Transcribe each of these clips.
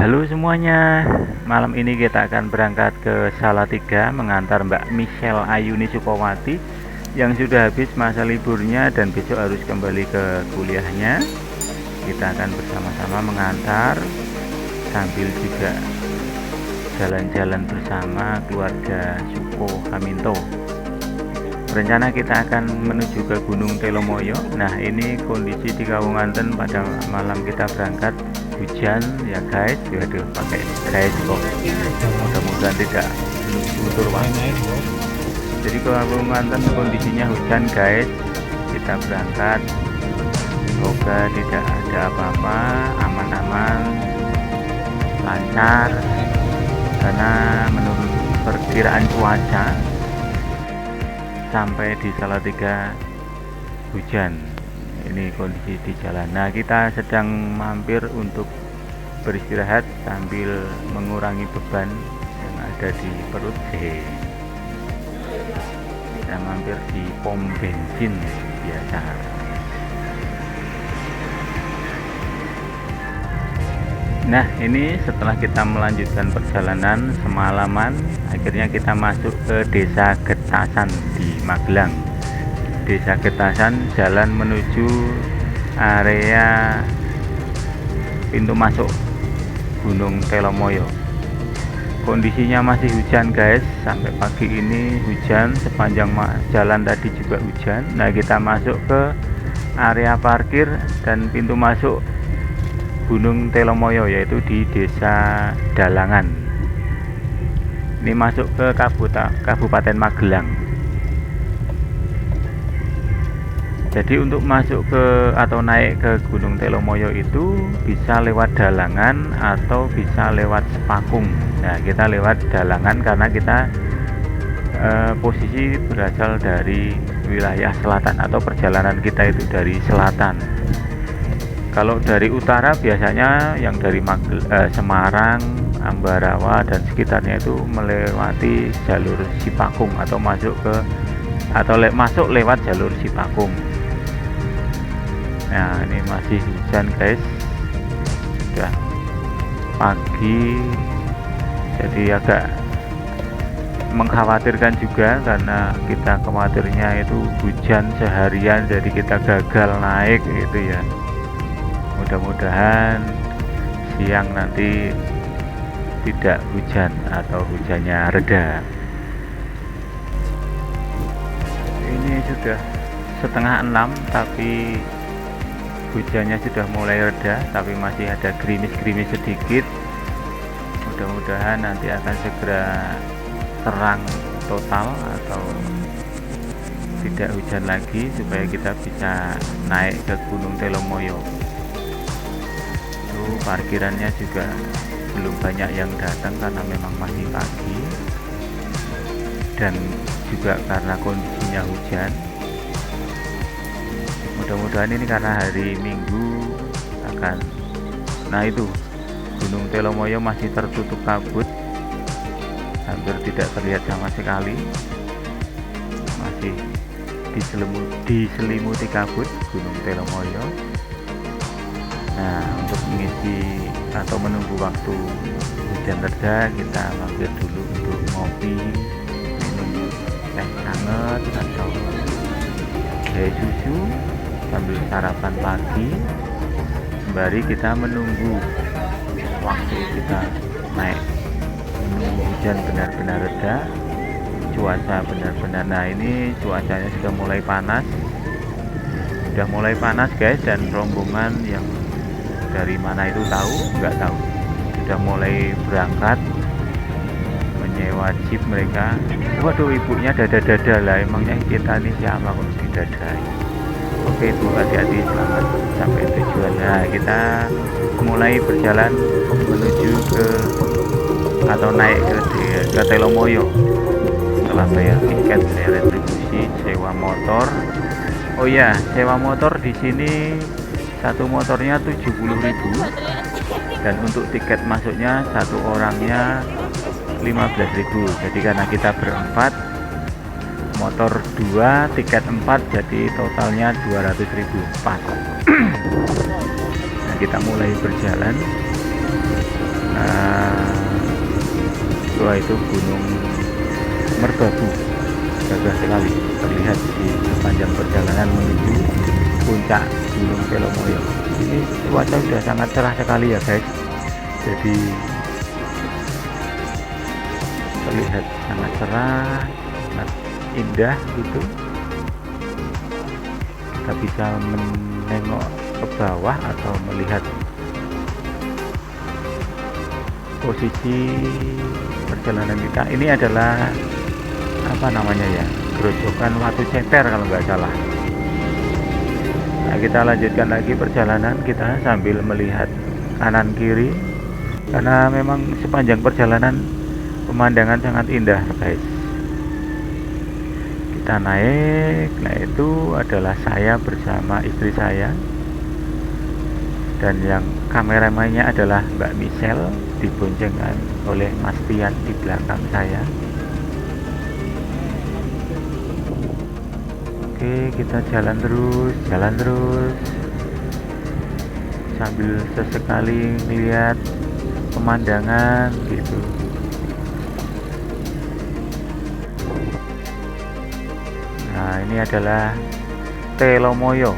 Halo semuanya, malam ini kita akan berangkat ke Salatiga mengantar Mbak Michelle Ayuni Sukowati yang sudah habis masa liburnya dan besok harus kembali ke kuliahnya. Kita akan bersama-sama mengantar sambil juga jalan-jalan bersama keluarga Suko Haminto. Rencana kita akan menuju ke Gunung Telomoyo. Nah, ini kondisi di Kawunganten pada malam kita berangkat hujan ya guys. Waduh, pakai guys kok. Mudah-mudahan tidak luntur waktu. Jadi Kawunganten kondisinya hujan guys. Kita berangkat. Semoga tidak ada apa-apa, aman-aman, lancar. Karena menurut perkiraan cuaca sampai di Salatiga hujan. Ini kondisi di jalan. Nah, kita sedang mampir untuk beristirahat sambil mengurangi beban yang ada di perut. Kita mampir di pom bensin biasa. Nah, ini setelah kita melanjutkan perjalanan semalaman, akhirnya kita masuk ke Desa Getasan di Magelang. Desa Getasan jalan menuju area pintu masuk Gunung Telomoyo. Kondisinya masih hujan guys, sampai pagi ini hujan, sepanjang jalan tadi juga hujan. Nah, kita masuk ke area parkir dan pintu masuk Gunung Telomoyo, yaitu di Desa Dalangan. Ini masuk ke Kabupaten Magelang. Jadi untuk masuk ke atau naik ke Gunung Telomoyo itu bisa lewat Dalangan atau bisa lewat Sepakung. Nah, kita lewat Dalangan karena kita posisi berasal dari wilayah selatan atau perjalanan kita itu dari selatan. Kalau dari utara biasanya yang dari Semarang, Ambarawa dan sekitarnya itu melewati jalur Sipakung atau masuk lewat jalur Sipakung. Nah, ini masih hujan guys. Sudah pagi, jadi agak mengkhawatirkan juga karena kita khawatirnya itu hujan seharian, jadi kita gagal naik gitu ya. Mudah-mudahan siang nanti tidak hujan atau hujannya reda. Ini sudah 5:30 tapi hujannya sudah mulai reda, tapi masih ada gerimis-gerimis sedikit. Mudah-mudahan nanti akan segera terang total atau tidak hujan lagi supaya kita bisa naik ke Gunung Telomoyo. Parkirannya juga belum banyak yang datang karena memang masih pagi dan juga karena kondisinya hujan. Mudah-mudahan ini karena hari Minggu akan, nah itu Gunung Telomoyo masih tertutup kabut, hampir tidak terlihat sama sekali, masih diselimuti kabut Gunung Telomoyo. Nah, untuk mengisi atau menunggu waktu hujan reda, kita mampir dulu untuk ngopi, minum teh hangat atau jahe susu sambil sarapan pagi. Sembari kita menunggu waktu kita naik, menunggu hujan benar-benar reda, cuaca benar-benar. Nah, ini cuacanya sudah mulai panas guys, dan rombongan yang dari mana itu nggak tahu sudah mulai berangkat menyewa jeep mereka. Waduh, ibunya dada-dada lah, emangnya kita nih siapa kok didadai. Oke Bu, hati-hati, selamat sampai tujuan. Nah, kita mulai berjalan menuju ke atau naik ke Telomoyo setelah bayar tiket, bayar retribusi, sewa motor. Oh ya, sewa motor di sini satu motornya 70.000 dan untuk tiket masuknya satu orangnya 15.000. Jadi karena kita berempat, motor 2 tiket 4, jadi totalnya 200.000 pas. Nah, kita mulai berjalan Nah, wah itu Gunung Merbabu, gagah sekali terlihat di sepanjang perjalanan menuju puncak Gunung Telomoyo. Ini cuaca sudah sangat cerah sekali ya guys, jadi terlihat sangat cerah, sangat indah gitu. Kita bisa menengok ke bawah atau melihat posisi perjalanan kita. Ini adalah apa namanya ya, Grojogan Watu Ceter kalau nggak salah. Nah, kita lanjutkan lagi perjalanan kita sambil melihat kanan kiri, karena memang sepanjang perjalanan pemandangan sangat indah guys. Kita naik. Nah itu adalah saya bersama istri saya, dan yang kameramannya adalah Mbak Michelle, diboncengkan oleh Mas Tian di belakang saya. Oke, kita jalan terus sambil sesekali melihat pemandangan gitu. Nah ini adalah Telomoyo,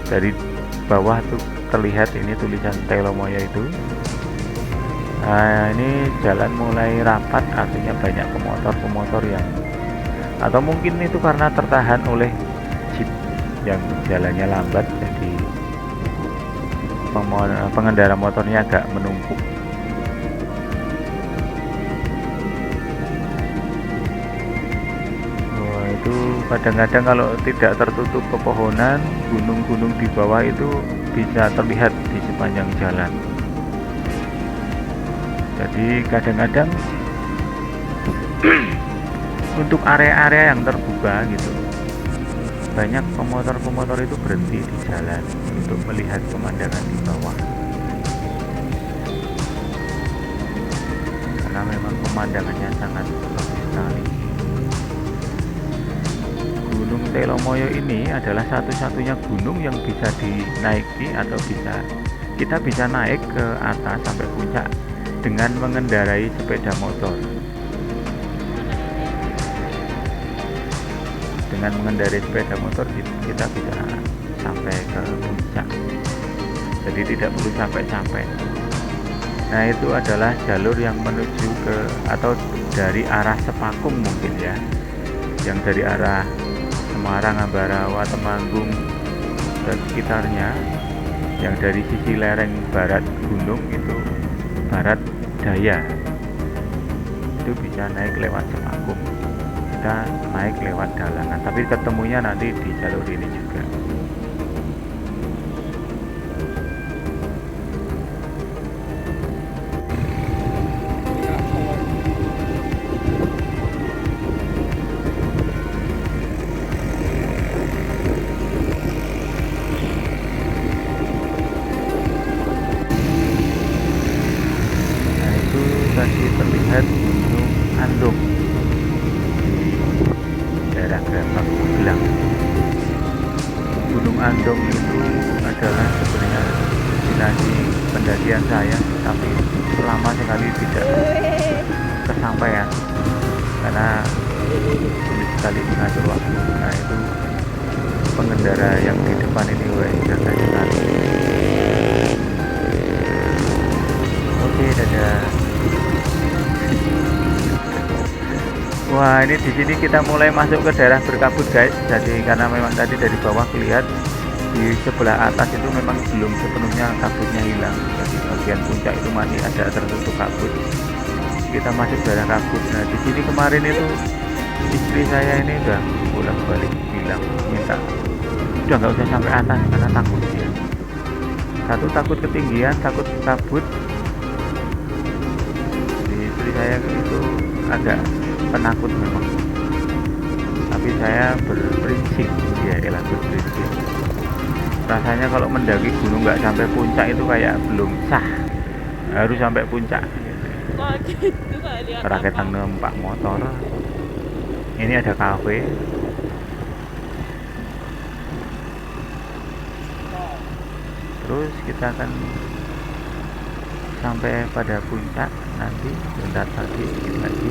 dari bawah tuh terlihat ini tulisan Telomoyo itu. Nah ini jalan mulai rapat, artinya banyak pemotor yang, atau mungkin itu karena tertahan oleh jeep yang jalannya lambat, jadi pengendara motornya agak menumpuk. Wah itu kadang-kadang kalau tidak tertutup pepohonan, gunung-gunung di bawah itu bisa terlihat di sepanjang jalan. Jadi kadang-kadang untuk area-area yang terbuka gitu, banyak pemotor itu berhenti di jalan untuk melihat pemandangan di bawah, karena memang pemandangannya sangat bagus sekali. Gunung Telomoyo ini adalah satu-satunya gunung yang bisa dinaiki, atau kita bisa naik ke atas sampai puncak dengan mengendarai sepeda motor. Dengan mengendarai sepeda motor kita bisa sampai ke puncak, jadi tidak perlu sampai-sampai. Nah itu adalah jalur yang menuju ke, atau dari arah Sepakung mungkin ya, yang dari arah Semarang, Ambarawa, Temanggung dan sekitarnya, yang dari sisi lereng barat gunung itu barat daya, itu bisa naik lewat Sepakung. Kita naik lewat Dalangan, tapi ketemunya nanti di jalur ini juga. Nah itu tadi terlihat Gunung Andong, daerah Grabak Magelang. Gunung Andong itu adalah sebenarnya destinasi pendakian saya, tapi lama sekali tidak kesampaian karena sulit sekali mengatur waktu. Nah itu pengendara yang di depan ini gagah sekali. Oke, dadah. Wah ini di sini kita mulai masuk ke daerah berkabut guys. Jadi karena memang tadi dari bawah lihat di sebelah atas itu memang belum sepenuhnya kabutnya hilang. Jadi bagian puncak itu masih ada tertutup kabut. Kita masuk daerah kabut. Nah di sini kemarin itu istri saya ini udah bolak-balik bilang minta udah nggak usah sampai atas karena takut dia. Satu takut ketinggian, takut kabut. Jadi istri saya itu agak penakut memang, tapi saya berprinsip, ya elah berprinsip. Rasanya kalau mendaki gunung nggak sampai puncak itu kayak belum sah, harus sampai puncak gitu. Raketan numpak motor. Ini ada kafe, terus kita akan sampai pada puncak nanti bentar lagi sedikit lagi.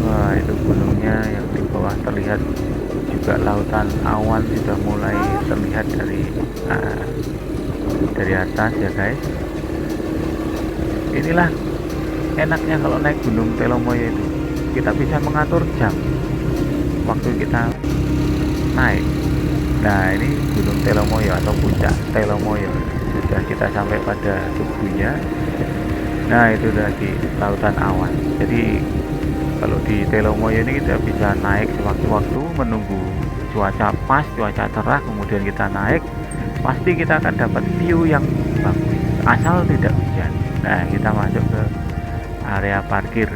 Wah, itu gunungnya yang di bawah terlihat, juga lautan awan sudah mulai terlihat dari atas ya guys. Inilah enaknya kalau naik Gunung Telomoyo itu, kita bisa mengatur jam waktu kita naik. Nah, ini Gunung Telomoyo atau puncak Telomoyo, sudah kita sampai pada tubuhnya. Nah, itu lagi lautan awan. Jadi kalau di Telomoyo ini kita bisa naik sewaktu-waktu, menunggu cuaca pas, cuaca cerah, kemudian kita naik, pasti kita akan dapat view yang bagus asal tidak hujan. Nah, kita masuk ke area parkir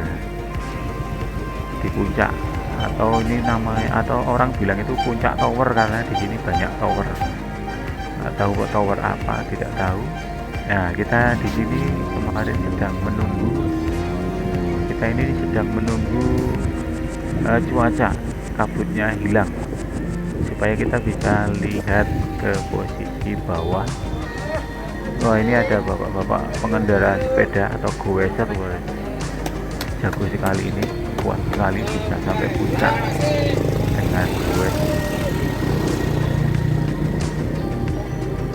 di puncak, atau ini namanya, atau orang bilang itu puncak tower karena di sini banyak tower. Nggak tahu kok tower apa, tidak tahu. Nah, kita di sini kemarin sedang menunggu. Kita ini sedang menunggu cuaca kabutnya hilang supaya kita bisa lihat ke posisi bawah. Wah, ini ada bapak-bapak pengendara sepeda atau goeser, jago sekali ini, kuat sekali, bisa sampai puncak dengan goes.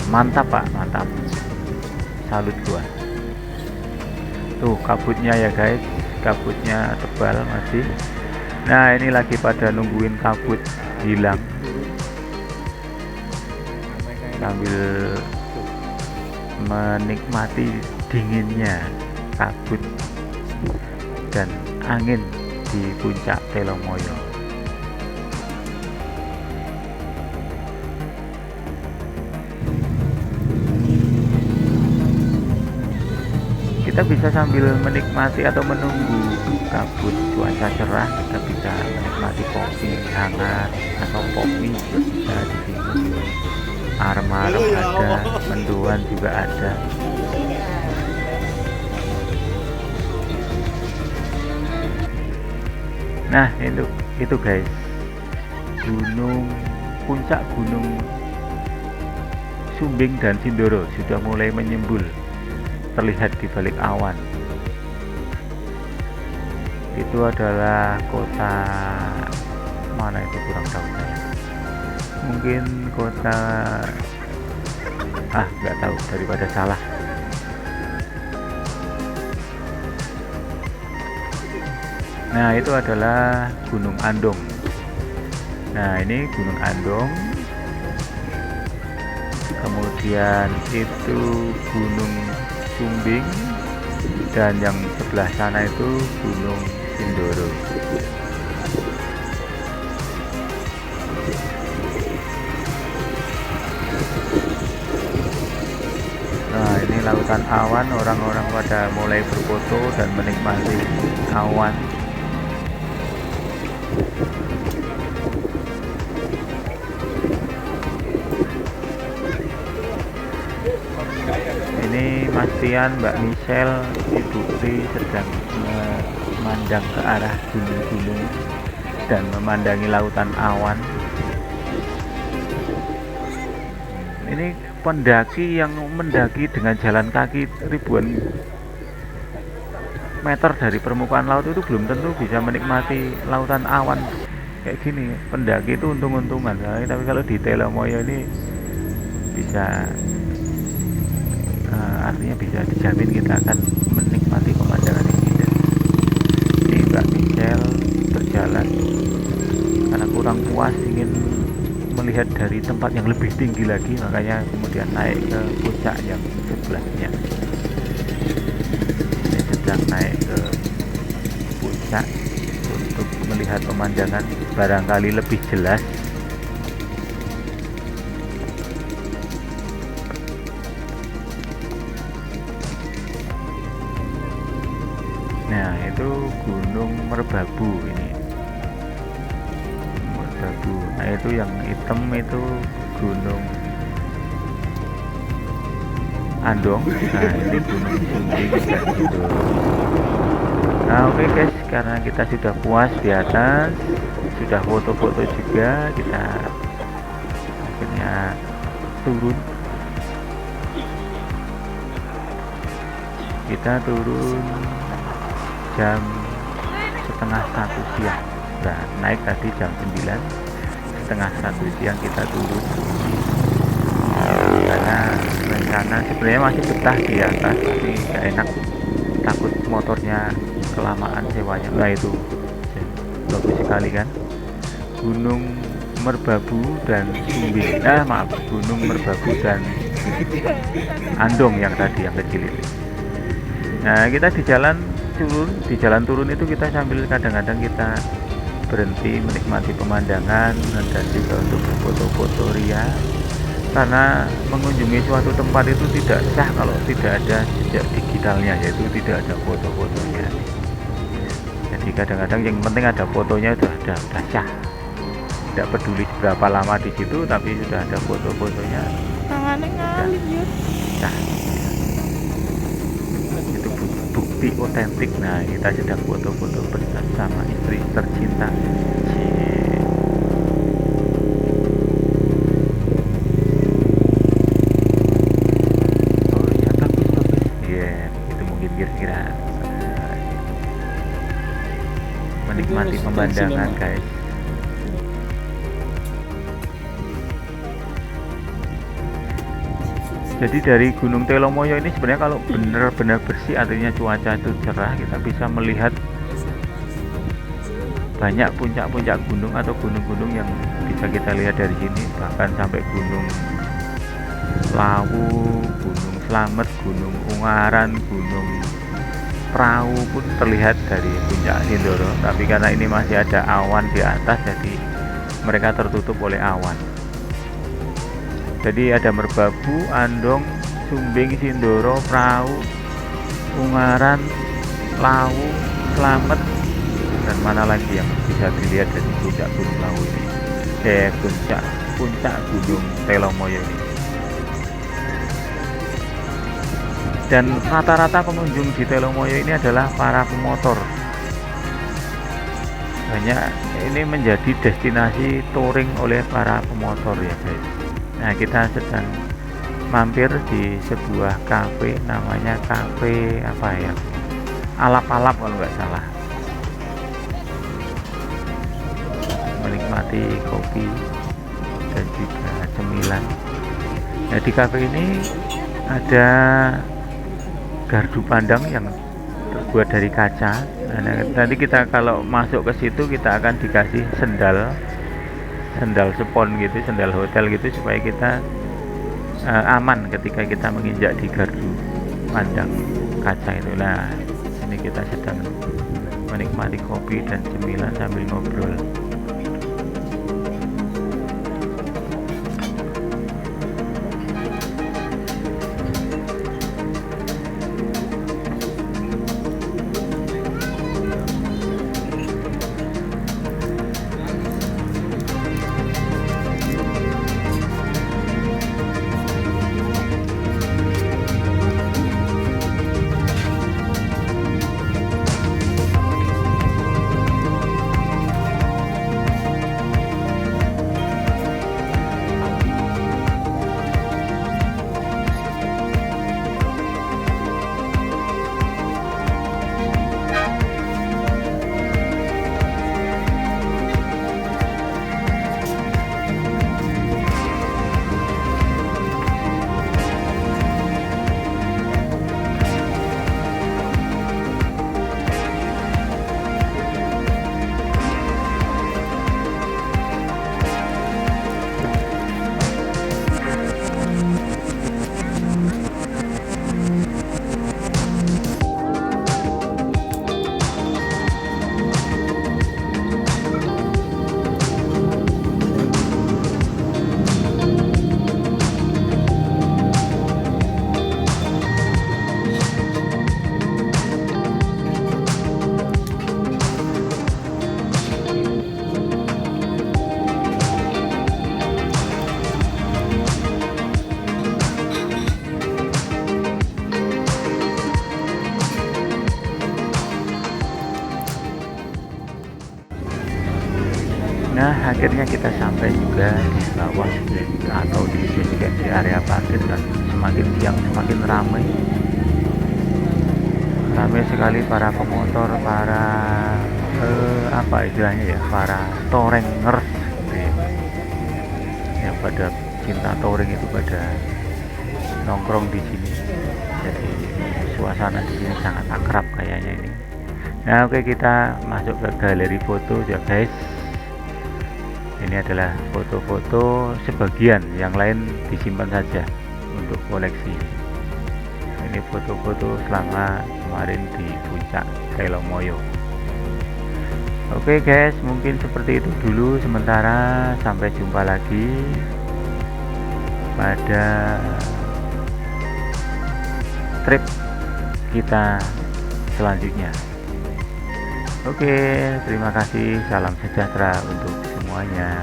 Mantap pak, mantap, salut gua. Tuh kabutnya ya guys, kabutnya tebal masih. Nah, ini lagi pada nungguin kabut hilang sambil menikmati dinginnya kabut dan angin di puncak Telomoyo. Kita bisa sambil menikmati atau menunggu kabut cuaca cerah, kita bisa menikmati kopi hangat atau kopi juga bisa di sini. Arem-arem ada, mendoan juga ada. Nah, itu guys, puncak gunung Sumbing dan Sindoro sudah mulai menyembul, terlihat di balik awan. Itu adalah kota mana itu, kurang tahu saya. Mungkin kota nggak tahu, daripada salah. Nah, itu adalah Gunung Andong. Nah, ini Gunung Andong. Kemudian itu Gunung Sumbing, dan yang sebelah sana itu Gunung Sindoro. Nah, ini lautan awan, orang-orang pada mulai berfoto dan menikmati awan. Ini Mas Tian, Mbak Michelle, Ibu Tri sedang memandang ke arah gunung-gunung dan memandangi lautan awan. Ini pendaki yang mendaki dengan jalan kaki ribuan meter dari permukaan laut itu belum tentu bisa menikmati lautan awan kayak gini. Pendaki itu untung-untungan, tapi kalau di Telomoyo ini bisa, artinya bisa dijamin kita akan menikmati pemandangan ini. Ini Mbak Michelle berjalan karena kurang puas, ingin melihat dari tempat yang lebih tinggi lagi, makanya kemudian naik ke puncak yang sebelahnya. Ini sedang naik ke puncak untuk melihat pemandangan barangkali lebih jelas. Nah, itu Gunung Merbabu ini. Merbabu. Nah, itu yang hitam itu Gunung Andong. Nah, ini Gunung Sumbing dan Sindoro. Nah, oke guys, karena kita sudah puas di atas, sudah foto-foto juga, kita turun. Kita turun jam setengah 1 siang. Nah, naik tadi jam 9, setengah 1 siang kita turun. Karena rencana sebenarnya masih betah di atas, tapi nggak enak, takut motornya kelamaan sewanya. Nah itu bagus sekali kan, Gunung Merbabu dan Sumbing. Maaf, Gunung Merbabu dan Andong yang tadi yang kecil itu. Nah, kita di jalan turun itu kita sambil kadang-kadang kita berhenti menikmati pemandangan dan juga untuk berfoto-foto ria. Karena mengunjungi suatu tempat itu tidak sah kalau tidak ada jejak digitalnya, yaitu tidak ada foto-fotonya. Jadi kadang-kadang yang penting ada fotonya, sudah sah. Tidak peduli berapa lama di situ, tapi sudah ada foto-fotonya. Sah. Itu bukti otentik. Nah, kita sedang foto-foto bersama istri tercinta. Kira-kira menikmati pemandangan guys. Jadi dari Gunung Telomoyo ini sebenarnya kalau benar-benar bersih, artinya cuaca itu cerah, kita bisa melihat banyak puncak-puncak gunung atau gunung-gunung yang bisa kita lihat dari sini, bahkan sampai Gunung Lawu, Gunung Slamet, Gunung Ungaran, Gunung Prau pun terlihat dari puncak Sindoro. Tapi karena ini masih ada awan di atas, jadi mereka tertutup oleh awan. Jadi ada Merbabu, Andong, Sumbing, Sindoro, Prau, Ungaran, Lawu, Slamet, dan mana lagi yang bisa dilihat dari puncak Gunung Lawu ini, puncak Gunung Telomoyo ini. Dan rata-rata pengunjung di Telomoyo ini adalah para pemotor. Banyak, ini menjadi destinasi touring oleh para pemotor ya guys. Nah, kita sedang mampir di sebuah kafe, namanya kafe apa ya, Alap-alap kalau nggak salah. Menikmati kopi dan juga cemilan. Nah, di kafe ini ada gardu pandang yang terbuat dari kaca. Nah, nanti kita kalau masuk ke situ kita akan dikasih sendal spon gitu, sendal hotel gitu, supaya kita aman ketika kita menginjak di gardu pandang kaca itu. Nah, ini kita sedang menikmati kopi dan cemilan sambil ngobrol. Nah, akhirnya kita sampai juga di bawah atau di residensial area parkir kan semakin siang semakin ramai sekali para pemotor, para apa istilahnya ya, para touringers gitu ya, yang pada cinta touring itu pada nongkrong di sini. Jadi suasana di sini sangat akrab kayaknya ini. Nah oke, kita masuk ke galeri foto ya guys. Ini adalah foto-foto sebagian, yang lain disimpan saja untuk koleksi. Ini foto-foto selama kemarin di puncak Telomoyo. Oke guys, mungkin seperti itu dulu sementara. Sampai jumpa lagi pada trip kita selanjutnya. Oke, terima kasih. Salam sejahtera untuk semuanya.